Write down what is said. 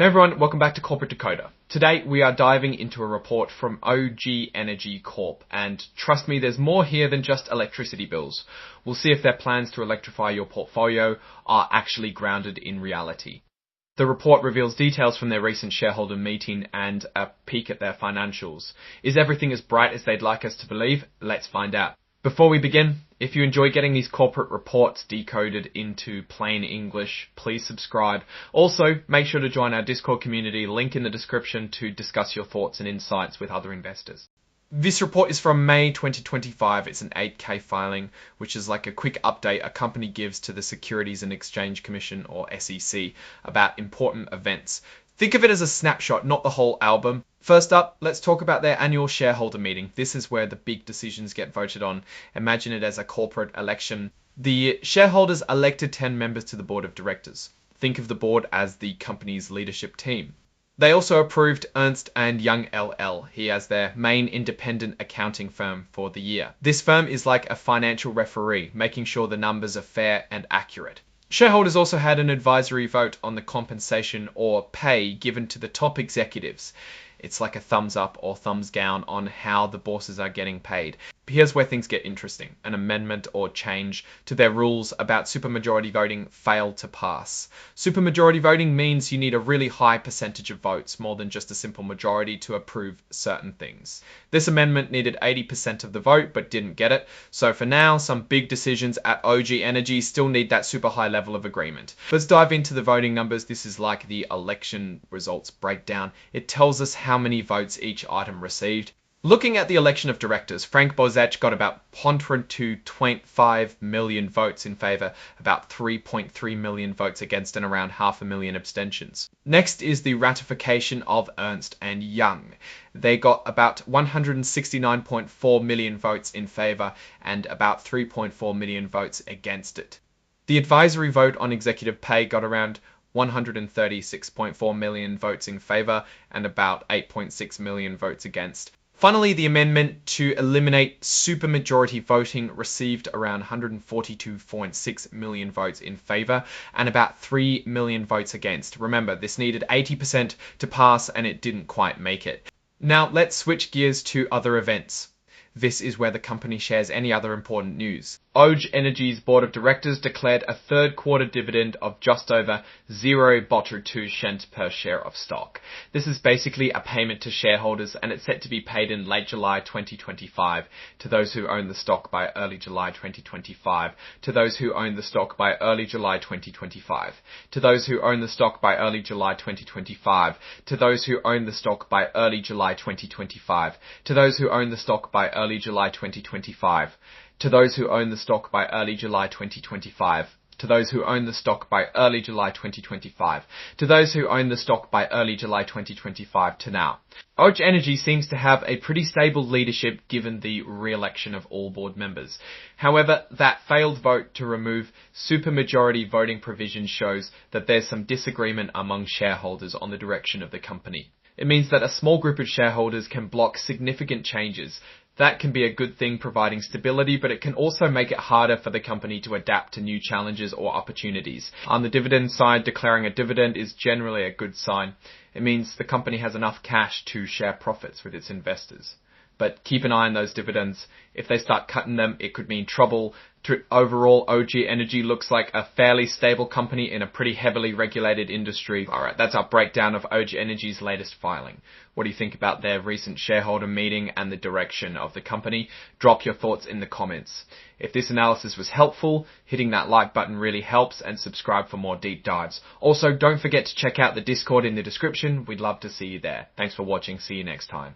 Hey everyone, welcome back to Corporate Decoder. Today we are diving into a report from OGE Energy Corp, and trust me, there's more here than just electricity bills. We'll see if their plans to electrify your portfolio are actually grounded in reality. The report reveals details from their recent shareholder meeting and a peek at their financials. Is everything as bright as they'd like us to believe? Let's find out. Before we begin, if you enjoy getting these corporate reports decoded into plain English, please subscribe. Also, make sure to join our Discord community, link in the description, to discuss your thoughts and insights with other investors. This report is from May 2025. It's an 8K filing, which is like a quick update a company gives to the Securities and Exchange Commission, or SEC, about important events. Think of it as a snapshot, not the whole album. First up, let's talk about their annual shareholder meeting. This is where the big decisions get voted on. Imagine it as a corporate election. The shareholders elected 10 members to the board of directors. Think of the board as the company's leadership team. They also approved Ernst & Young LLP as their main independent accounting firm for the year. This firm is like a financial referee, making sure the numbers are fair and accurate. Shareholders also had an advisory vote on the compensation or pay given to the top executives. It's like a thumbs up or thumbs down on how the bosses are getting paid. Here's where things get interesting. An amendment or change to their rules about supermajority voting failed to pass. Supermajority voting means you need a really high percentage of votes, more than just a simple majority, to approve certain things. This amendment needed 80% of the vote, but didn't get it. So for now, some big decisions at OGE Energy still need that super high level of agreement. Let's dive into the voting numbers. This is like the election results breakdown. It tells us how many votes each item received. Looking at the election of directors, Frank Bozach got about 102.5 million votes in favour, about 3.3 million votes against, and around 500,000 abstentions. Next is the ratification of Ernst & Young. They got about 169.4 million votes in favour and about 3.4 million votes against it. The advisory vote on executive pay got around 136.4 million votes in favour and about 8.6 million votes against. Finally, the amendment to eliminate supermajority voting received around 142.6 million votes in favour and about 3 million votes against. Remember, this needed 80% to pass and it didn't quite make it. Now let's switch gears to other events. This is where the company shares any other important news. OGE Energy's board of directors declared a third quarter dividend of just over 0.2 cents per share of stock. This is basically a payment to shareholders, and it's set to be paid in late July 2025 to those who own the stock by early July 2025, to those who own the stock by early July 2025, to those who own the stock by early July 2025, to those who own the stock by early July 2025, to those who own the stock by early July 2025, to those who own the stock by early July 2025, to those who own the stock by early July 2025, to those who own the stock by early July 2025 to now. OGE Energy seems to have a pretty stable leadership given the re-election of all board members. However, that failed vote to remove supermajority voting provision shows that there's some disagreement among shareholders on the direction of the company. It means that a small group of shareholders can block significant changes. That can be a good thing, providing stability, but it can also make it harder for the company to adapt to new challenges or opportunities. On the dividend side, declaring a dividend is generally a good sign. It means the company has enough cash to share profits with its investors. But keep an eye on those dividends. If they start cutting them, it could mean trouble. Overall, OGE Energy looks like a fairly stable company in a pretty heavily regulated industry. Alright, that's our breakdown of OGE Energy's latest filing. What do you think about their recent shareholder meeting and the direction of the company? Drop your thoughts in the comments. If this analysis was helpful, hitting that like button really helps, and subscribe for more deep dives. Also, don't forget to check out the Discord in the description. We'd love to see you there. Thanks for watching. See you next time.